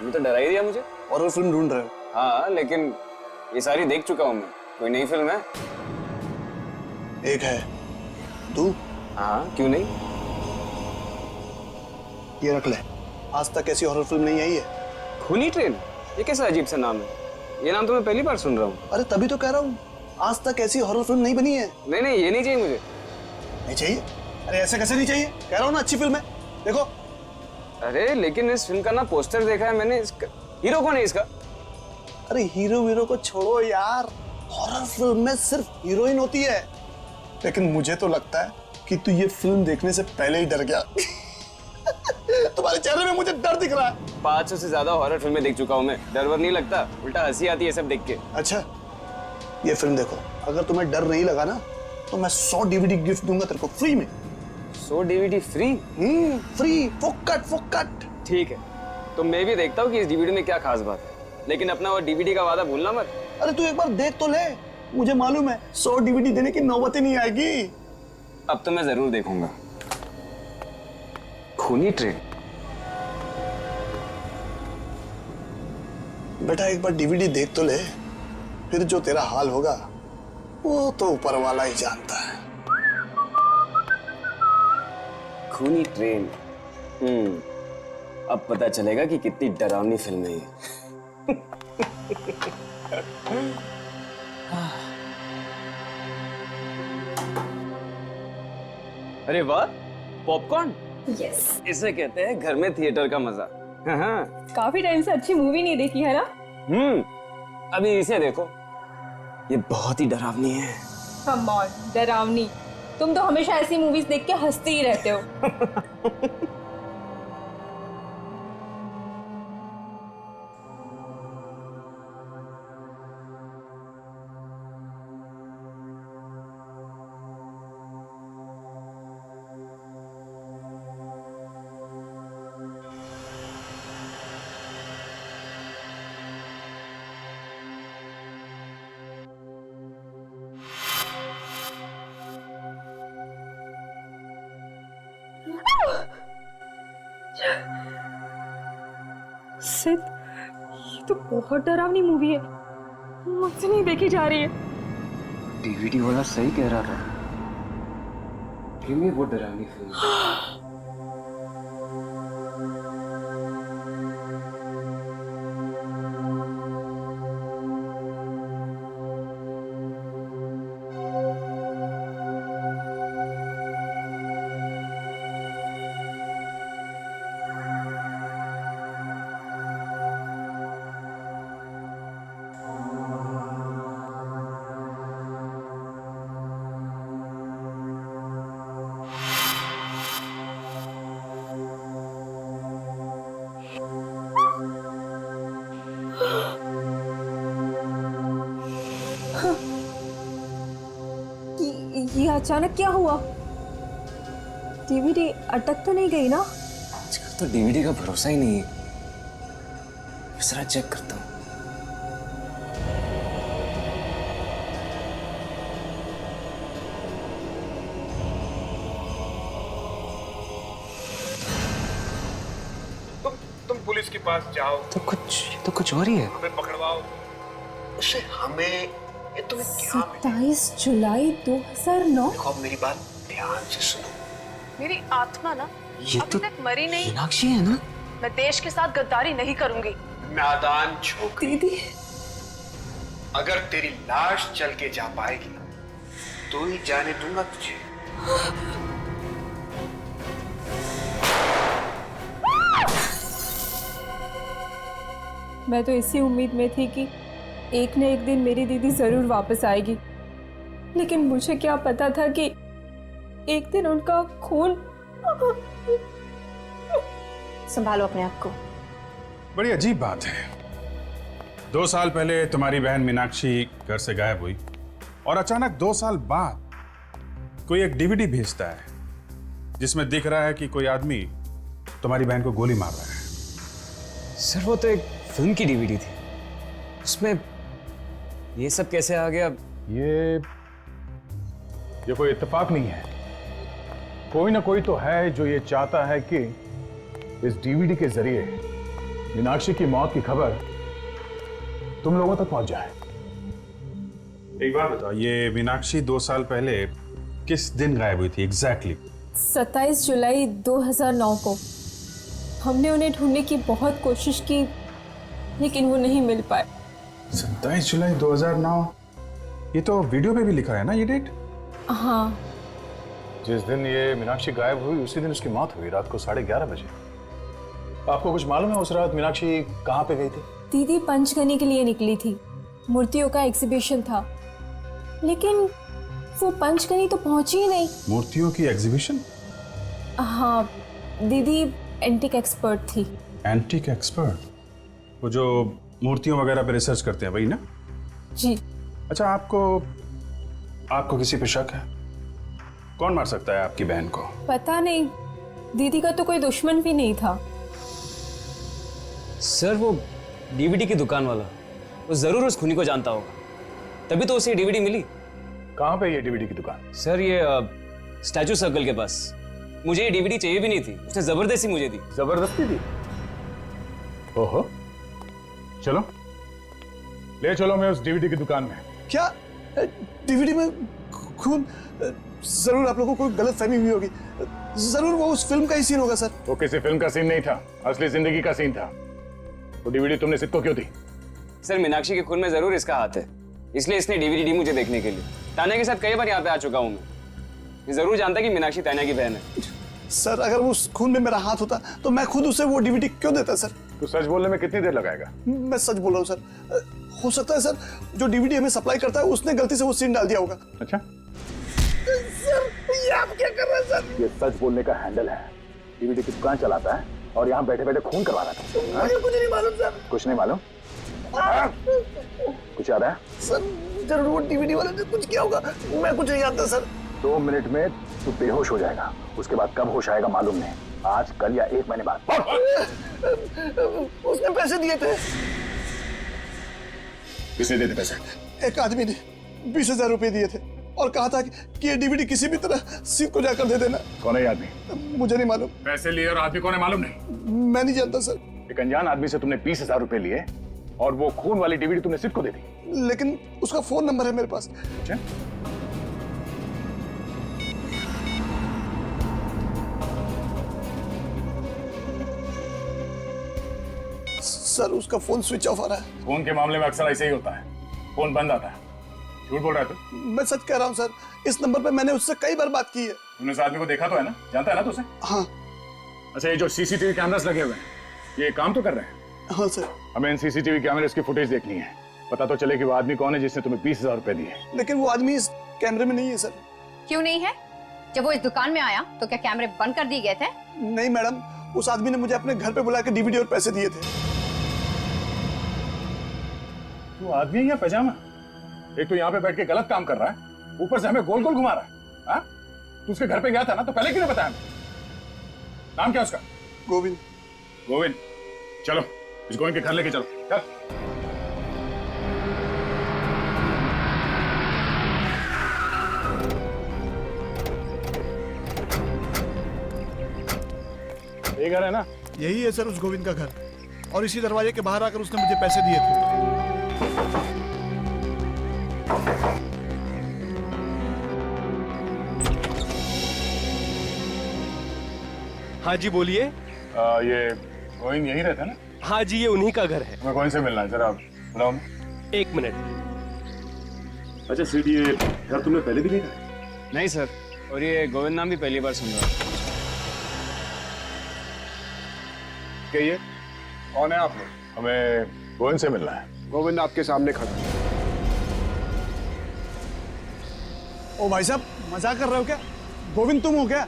ये तो डरा ही दिया मुझे। और फिल्म ढूंढ रहे हो? हाँ, लेकिन ये सारी देख चुका हूँ मैं। कोई नई फिल्म है?
एक है तू।
हाँ, क्यों नहीं?
ये रख ले, आज तक ऐसी हॉरर फिल्म नहीं आई है।
खूनी ट्रेन? ये कैसा अजीब सा नाम है? ये नाम तो मैं पहली बार सुन रहा हूँ।
अरे तभी तो कह रहा हूँ, आज तक ऐसी हॉरर फिल्म नहीं बनी है।
नहीं, ये नहीं चाहिए मुझे।
नहीं चाहिए? अरे ऐसे कैसे नहीं चाहिए? कह रहा हूँ ना, अच्छी फिल्म है, देखो।
अरे लेकिन इस फिल्म का ना पोस्टर देखा है मैंने। इसका हीरो कौन है इसका?
अरे हीरो को छोड़ो यार, हॉरर फिल्म में सिर्फ हीरोइन होती है। लेकिन मुझे तो लगता है कि तू ये फिल्म देखने से पहले ही डर गया। तुम्हारे चेहरे में मुझे डर दिख रहा है।
500 से ज्यादा हॉरर फिल्में देख चुका हूँ मैं, डर वर नहीं लगता, उल्टा हंसी आती है सब देख के।
अच्छा, ये फिल्म देखो, अगर तुम्हें डर नहीं लगा ना तो मैं 100 DVD गिफ्ट दूंगा तेरे को फ्री में।
100 DVD फ्री?
फ्री, फोकट।
ठीक है, तो मैं भी देखता हूँ कि इस DVD में क्या खास बात है, लेकिन अपना वो DVD का वादा भूलना मत।
अरे तू एक बार देख तो ले, मुझे मालूम है 100 DVD देने की नौबत ही नहीं आएगी।
अब तो मैं जरूर देखूंगा। खूनी ट्रेन?
बेटा एक बार DVD देख तो ले, फिर जो तेरा हाल होगा वो तो ऊपर वाला ही जानता है।
खूनी ट्रेन? अब पता चलेगा कि कितनी डरावनी फिल्म है ये। अरे वाह, पॉपकॉर्न।
यस,
इसे कहते हैं घर में थिएटर का मजा।
हाँ।
काफी टाइम से अच्छी मूवी नहीं देखी है ना?
अभी इसे देखो, ये बहुत ही डरावनी है।
कम ऑन, डरावनी? तुम तो हमेशा ऐसी मूवीज देख के हंसते ही रहते हो। सिद्ध, ये तो बहुत डरावनी मूवी है, मुझसे नहीं देखी जा रही है।
डीवीडी वाला सही कह रहा था, फिल्म ही बहुत डरावनी फिल्म है।
ये अचानक क्या हुआ? डीवीडी अटक तो नहीं गई ना?
आजकल तो डीवीडी का भरोसा ही नहीं है। जरा चेक करता हूँ।
तुम पुलिस के पास जाओ
तो कुछ हो रही है।
हमें पकड़वाओ।
उसे हमें, ये तुम्हें क्या
27 जुलाई 2009।
देखो, अब मेरी बात ध्यान से सुनो।
मेरी आत्मा ना
ये
अभी
तो
तक मरी नहीं।
मीनाक्षी है ना?
मैं देश के साथ गद्दारी नहीं करूंगी।
नादान छोकरी,
दीदी,
अगर तेरी लाश चल के जा पाएगी तो ही जाने दूंगा तुझे।
मैं तो इसी उम्मीद में थी कि एक न एक दिन मेरी दीदी जरूर वापस आएगी, लेकिन मुझे क्या पता था कि एक दिन उनका खून।
संभालो अपने आप को।
बड़ी अजीब बात है, 2 साल पहले तुम्हारी बहन मीनाक्षी घर से गायब हुई और अचानक 2 साल बाद कोई एक डीवीडी भेजता है जिसमें दिख रहा है कि कोई आदमी तुम्हारी बहन को गोली मार रहा है।
सर वो तो एक फिल्म की डीवीडी थी, उसमें ये सब कैसे आ गया?
ये कोई इत्तेफाक नहीं है। कोई ना कोई तो है जो ये चाहता है कि इस डीवीडी के जरिए मीनाक्षी की मौत की खबर तुम लोगों तक पहुंच जाए।
एक बात बताओ, ये मीनाक्षी 2 साल पहले किस दिन गायब हुई थी एग्जैक्टली?
27 जुलाई 2009 को। हमने उन्हें ढूंढने की बहुत कोशिश की, लेकिन वो नहीं मिल पाए।
27 जुलाई 2009, ये तो वीडियो पे भी लिखा है ना ये डेट?
हाँ।
जिस दिन ये मीनाक्षी गायब हुई उसी दिन उसकी मौत हुई, रात को 11:30 बजे। आपको कुछ मालूम है उस रात मीनाक्षी कहाँ पे गई थी?
दीदी पंचगनी के लिए निकली थी, मूर्तियों का एग्जीबिशन था, लेकिन वो पंचगनी तो पहुंची ही नहीं।
मूर्तियों की एग्जीबिशन?
हाँ, दीदी एंटीक एक्सपर्ट थी।
Antique expert? वो जो मूर्तियों वगैरह पे रिसर्च करते हैं, वही ना?
जी।
अच्छा, आपको किसी पे शक है? कौन मार सकता है आपकी बहन को?
पता नहीं, दीदी का तो कोई दुश्मन भी नहीं था।
सर वो डीवीडी की दुकान वाला, वो जरूर उस खूनी को जानता होगा, तभी तो उसे डीवीडी मिली।
कहाँ पे ये डीवीडी की दुकान?
सर ये स्टैचू सर्कल के पास। मुझे ये डीवीडी चाहिए भी नहीं थी, उसने जबरदस्ती मुझे दी।
जबरदस्ती दी? ओहो, चलो ले चलो मैं उस डीवीडी की दुकान में।
क्या डीवीडी में खून? जरूर आप लोगों को कोई गलत फहमी हुई होगी, जरूर वो उस फिल्म का ही सीन होगा सर।
वो किसी फिल्म का सीन नहीं था, असली जिंदगी का सीन था। वो डीवीडी तुमने सिद्ध को क्यों दी?
सर मीनाक्षी के खून में जरूर इसका हाथ है, इसलिए इसने डीवीडी दी मुझे देखने के लिए। तान्या के साथ कई बार यहाँ पे आ चुका हूँ मैं, ये जरूर जानता है कि मीनाक्षी तान्या की बहन है।
सर अगर उस खून में मेरा हाथ होता तो मैं खुद उसे वो डीवीडी क्यों देता सर?
तो सच बोलने में कितनी देर लगाएगा?
मैं सच बोल रहा हूँ सर। हो सकता है सर जो डीवीडी हमें सप्लाई करता है उसने गलती से वो सीन डाल दिया होगा।
अच्छा
सर ये आप क्या कर रहे हैं सर?
ये सच बोलने का हैंडल है। डीवीडी की दुकान चलाता है और यहाँ बैठे बैठे खून करवा रहा था।
मुझे कुछ नहीं मालूम सर।
कुछ नहीं मालूम? कुछ याद है?
सर जरूर वो डीवीडी वाले ने कुछ किया होगा, मैं कुछ नहीं जानता सर।
2 मिनट में तू बेहोश हो जाएगा, उसके बाद कब होश आएगा मालूम नहीं, आज कल या 1 महीने बाद।
उसने पैसे दिए थे।
किसने दिए थे पैसे?
एक आदमी ने 20,000 रुपए दिए थे और कहा था कि ये डीवीडी किसी भी तरह सीत को जाकर दे देना।
कौन है आदमी?
मुझे नहीं मालूम।
पैसे लिए और आदमी कौन है मालूम नहीं?
मैं नहीं जानता सर।
एक अनजान आदमी से तुमने 20,000 रुपए लिए और वो खून वाली डीवीडी तुमने सिद्ध को दे दी।
लेकिन उसका फोन नंबर है मेरे पास।
अच्छा
सर उसका फोन स्विच ऑफ आ रहा है।
फोन के मामले में अक्सर ऐसे ही होता है, फोन बंद आता है। झूठ बोल रहा है तू?
मैं सच कह रहा हूँ सर, इस नंबर पे मैंने उससे कई बार बात की है।
तूने उस आदमी को देखा तो है ना? जानता है ना तू उसे?
हाँ।
अच्छा ये जो सीसीटीवी कैमरास लगे हुए हैं ये काम तो कर रहे हैं?
हाँ सर।
हमें इन सीसीटीवी कैमरेस की फुटेज देखनी है, पता तो चले कि वो आदमी कौन है जिसने तुम्हें 20,000 रुपए दिए।
लेकिन वो आदमी इस कैमरे में नहीं है सर।
क्यों नहीं है? जब वो इस दुकान में आया तो क्या कैमरे बंद कर दिए गए थे?
नहीं मैडम, उस आदमी ने मुझे अपने घर पे बुला के डीवीडी और पैसे दिए थे।
तू आदमी है या पैजामा? एक तो यहाँ पे बैठ के गलत काम कर रहा है, ऊपर से हमें गोल गोल घुमा रहा है। हाँ? तू उसके घर पे गया था ना, तो पहले क्यों नहीं बताया? नाम क्या उसका?
गोविंद।
गोविंद, चलो इस गोविंद के घर लेके चलो। चल। ये घर है ना?
यही है सर उस गोविंद का घर, और इसी दरवाजे के बाहर आकर उसने मुझे पैसे दिए थे।
हाँ जी बोलिए।
ये गोविंद यही रहता है ना?
हाँ जी ये उन्हीं का घर है।
हमें गोविंद से मिलना है, जरा बुलाओ।
1 मिनट।
अच्छा सीट, ये घर तुमने पहले भी देखा है?
नहीं सर, और ये गोविंद नाम भी पहली बार सुन रहा हूँ।
कहिए
कौन है आप लोग?
हमें गोविंद से मिलना है।
गोविंद आपके सामने खड़ा है।
ओ भाई साहब मजाक कर रहे हो क्या? गोविंद तुम हो क्या?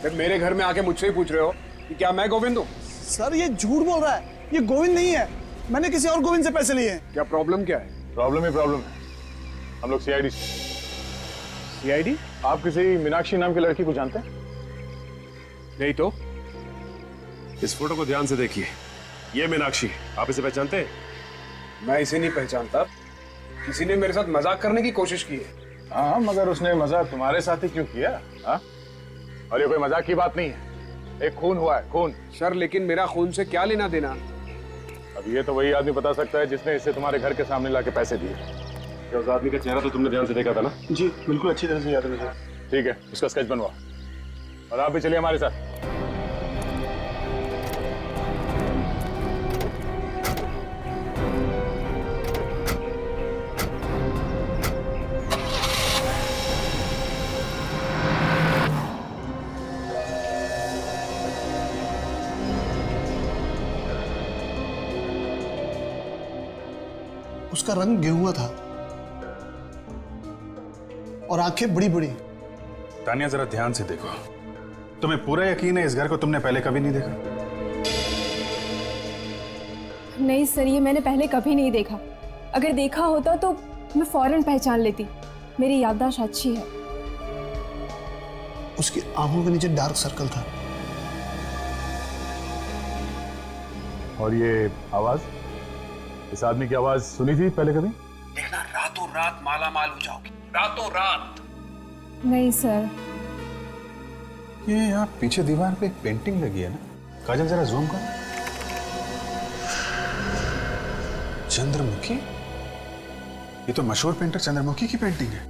फिर मेरे घर में आके मुझसे ही पूछ रहे हो कि क्या मैं गोविंद हूँ?
सर ये झूठ बोल रहा है, ये गोविंद नहीं है। मैंने किसी और गोविंद से पैसे लिए हैं।
क्या प्रॉब्लम क्या है?
प्रॉब्लम ही प्रॉब्लम है। हम लोग सीआईडी से।
सीआईडी?
आप किसी मीनाक्षी नाम की लड़की को जानते हैं?
नहीं तो।
इस फोटो को ध्यान से देखिए, ये मीनाक्षी, आप इसे पहचानते हैं?
मैं इसे नहीं पहचानता। किसी ने मेरे साथ मजाक करने की कोशिश की है।
हाँ मगर उसने मजाक तुम्हारे साथ ही क्यों किया? हाँ? और ये कोई मजाक की बात नहीं है, एक खून हुआ है, खून।
सर लेकिन मेरा खून से क्या लेना देना?
अब ये तो वही आदमी बता सकता है जिसने इसे तुम्हारे घर के सामने लाके पैसे दिए।
क्या उस आदमी का चेहरा तो तुमने ध्यान से देखा था ना?
जी बिल्कुल अच्छी तरह से याद है मुझे।
ठीक है, उसका स्केच बनवा और आप भी चलिए हमारे साथ।
उसका रंग गेहुआ था और आंखें बड़ी बड़ी।
तानिया जरा ध्यान से देखो, तुम्हें पूरा यकीन है इस घर को तुमने पहले कभी नहीं देखा?
नहीं सर, ये मैंने पहले कभी नहीं देखा। अगर देखा होता तो मैं फौरन पहचान लेती। मेरी याददाश्त अच्छी है।
उसकी आंखों के नीचे डार्क सर्कल था।
और ये आवाज, इस आदमी की आवाज सुनी थी पहले कभी?
देखना रातों रात माला माल हो जाओगी, रातों रात।
नहीं सर।
ये यहाँ पीछे दीवार पे एक पेंटिंग लगी है ना, काजल जरा जूम कर। चंद्रमुखी? ये तो मशहूर पेंटर चंद्रमुखी की पेंटिंग है।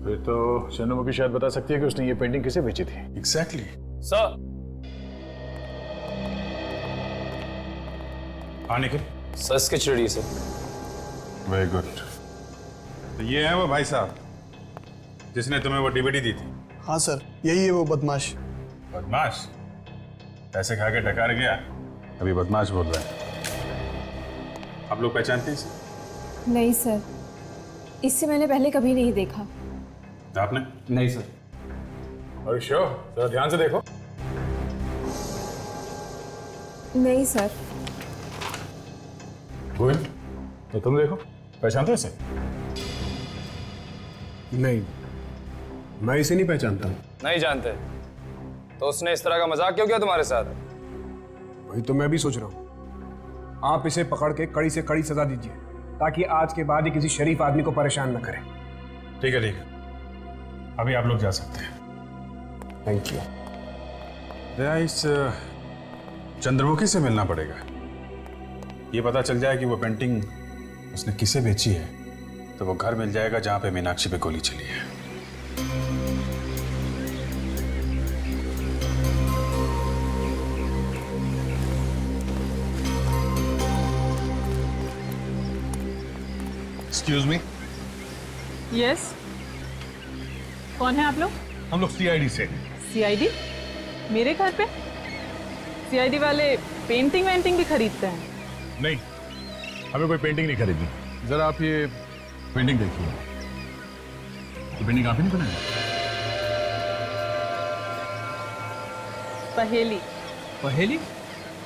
फिर तो चंद्रमुखी शायद बता सकती है कि उसने ये पेंटिंग किसे बेची थी।
एग्जैक्टली।
सर।
हाँ निखिल।
सर स्केच रेडी है सर।
Very good. तो ये है वो भाई साहब जिसने तुम्हें वो डीवीडी दी थी?
हाँ सर, यही है वो बदमाश।
बदमाश? पैसे खा के डकार गया, अभी बदमाश बोल रहे हैं। आप लोग पहचानते हैं इसे?
नहीं सर, इससे मैंने पहले कभी नहीं देखा।
आपने?
नहीं सर।
और श्योर, जरा ध्यान से देखो।
नहीं सर।
गोविंद, तो तुम देखो, पहचानते हो इसे?
नहीं, मैं इसे नहीं पहचानता।
नहीं जानते तो उसने इस तरह का मजाक क्यों किया तुम्हारे साथ?
वही तो मैं भी सोच रहा हूँ। आप इसे पकड़ के कड़ी से कड़ी सजा दीजिए, ताकि आज के बाद ही किसी शरीफ आदमी को परेशान न करे।
ठीक है, ठीक है, अभी आप लोग जा सकते हैं।
Thank you.
दया, इस चंद्रमुखी से मिलना पड़ेगा। ये पता चल जाए कि वो पेंटिंग उसने किसे बेची है, तो वो घर मिल जाएगा जहां पे मीनाक्षी पे गोली चली है।
Excuse me.
यस, कौन है आप लोग?
हम लोग सीआईडी से।
सीआईडी? मेरे घर पे? सीआईडी वाले पेंटिंग वेंटिंग भी खरीदते हैं?
नहीं, हमें कोई पेंटिंग नहीं खरीदनी। जरा आप ये पेंटिंग देखिए। ये पेंटिंग आप ही नहीं बनाई?
पहेली।
पहेली?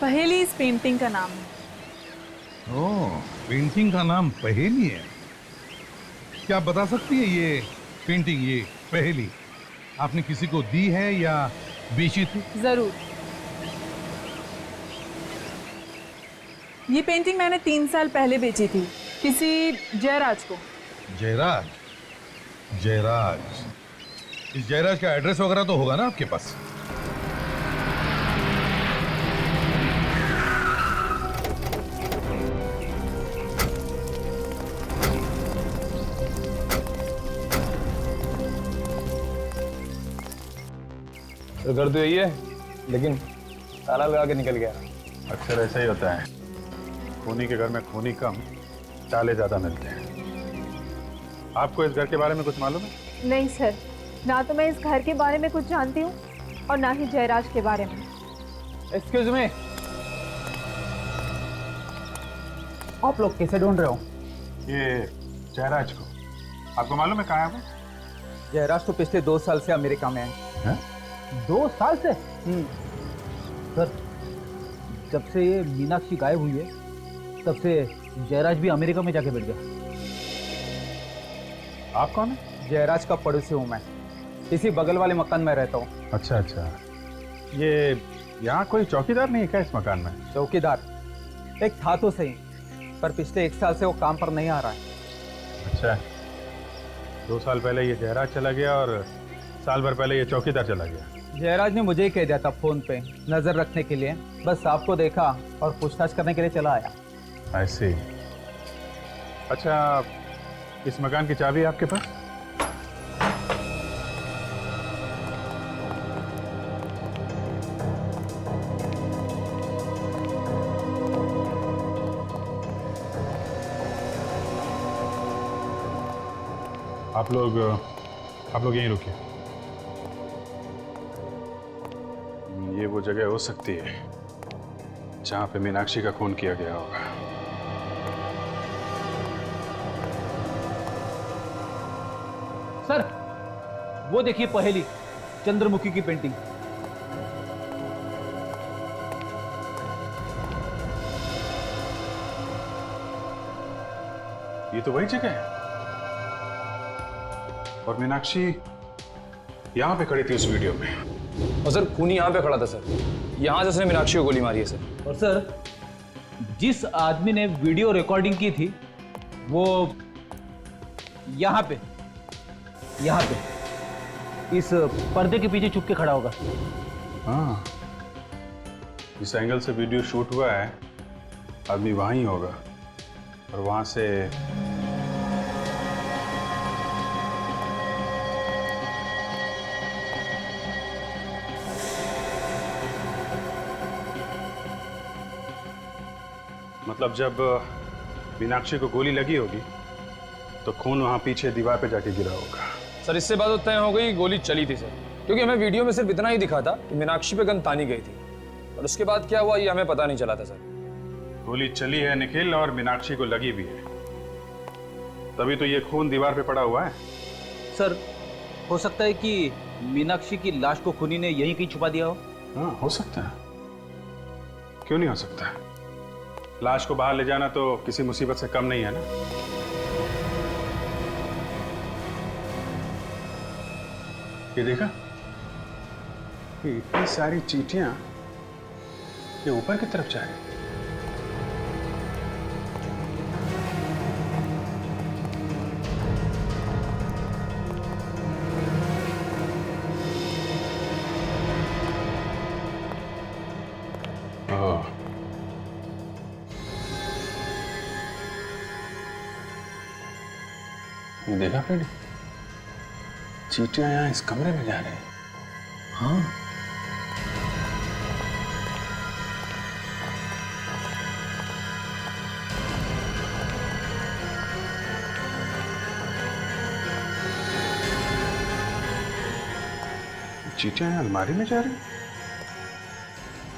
पहेली इस पेंटिंग का नाम है।
ओह, पेंटिंग का नाम पहेली है। क्या आप बता सकती है ये पेंटिंग, ये पहेली आपने किसी को दी है या बेची थी?
जरूर। ये पेंटिंग मैंने 3 साल पहले बेची थी किसी जयराज को।
जयराज? जयराज, इस जयराज का एड्रेस वगैरह तो होगा ना आपके पास?
तो घर तो यही है, लेकिन ताला लगा के निकल गया।
अक्सर ऐसा ही होता है, खूनी के घर में खूनी कम, चाले ज्यादा मिलते हैं। आपको इस घर के बारे में कुछ मालूम है?
नहीं सर, ना तो मैं इस घर के बारे में कुछ जानती हूँ और ना ही जयराज के बारे में।
एक्सक्यूज मी, आप लोग कैसे ढूंढ रहे हो?
ये जयराज को आपको मालूम है कहाँ है वो?
जयराज तो पिछले 2 साल से अमेरिका में है। 2 साल से? सर, जब से ये मीनाक्षी गायब हुई है, तब से जयराज भी अमेरिका में जाके बैठ गया।
आप कौन है?
जयराज का पड़ोसी हूँ मैं, इसी बगल वाले मकान में रहता हूँ।
अच्छा अच्छा, ये यहाँ कोई चौकीदार नहीं है क्या इस मकान में?
चौकीदार एक था तो सही, पर पिछले 1 साल से वो काम पर नहीं आ रहा है।
अच्छा, 2 साल पहले ये जयराज चला गया और साल भर पहले ये चौकीदार चला गया।
जयराज ने मुझे ही कह दिया था फोन पे नजर रखने के लिए, बस आपको देखा और पूछताछ करने के लिए चला आया।
ऐसे? अच्छा, इस मकान की चाबी आपके पास? आप लोग यहीं रुकिए। ये वो जगह हो सकती है जहां पे मीनाक्षी का खून किया गया होगा।
सर, वो देखिए पहेली, चंद्रमुखी की पेंटिंग।
ये तो वही जगह है, और मीनाक्षी यहां पे खड़ी थी उस वीडियो में।
और सर, खूनी यहाँ पे खड़ा था सर, यहाँ से उसने मीनाक्षी को गोली मारी है सर।
और सर, जिस आदमी ने वीडियो रिकॉर्डिंग की थी वो यहाँ पे इस पर्दे के पीछे छुप के खड़ा होगा।
हाँ, इस एंगल से वीडियो शूट हुआ है, आदमी वहां ही होगा और वहां से मतलब जब मीनाक्षी को गोली लगी होगी तो खून वहां पीछे दीवार पे जाके गिरा होगा।
सर, इससे बात तो तय हो गई गोली चली थी सर, क्योंकि हमें वीडियो में सिर्फ इतना ही दिखा था कि मीनाक्षी पे गन तानी गई थी, और उसके बाद क्या हुआ ये हमें पता नहीं चला था सर।
गोली चली है निखिल, और मीनाक्षी को लगी भी है, तभी तो ये खून दीवार पे पड़ा हुआ है।
सर, हो सकता है कि मीनाक्षी की लाश को खूनी ने यहीं कहीं छुपा दिया हो।
हाँ, हो सकता है, क्यों नहीं हो सकता। लाश को बाहर ले जाना तो किसी मुसीबत से कम नहीं है ना। ये देखा, ये इतनी सारी चींटियां ये ऊपर की तरफ जा रही हैं। ये देखा फ्रेंड, चींटियां यहाँ इस कमरे में जा रहे हैं। हाँ, चींटियां यहाँ अलमारी में जा रही हैं।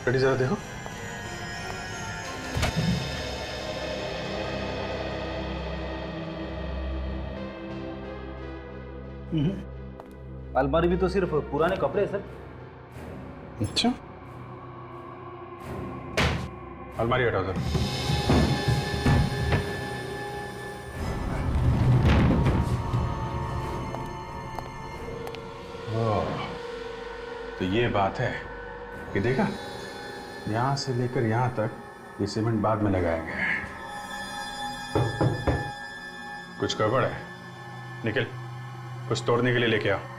फ्रेडी जरा देखो।
अलमारी भी तो सिर्फ पुराने कपड़े सर।
अच्छा, अलमारी हटाओ जरा। तो ये बात है कि देखा, यहां से लेकर यहां तक ये सीमेंट बाद में लगाया गया है। कुछ गड़बड़ है निखिल, कुछ तोड़ने के लिए लेके आओ।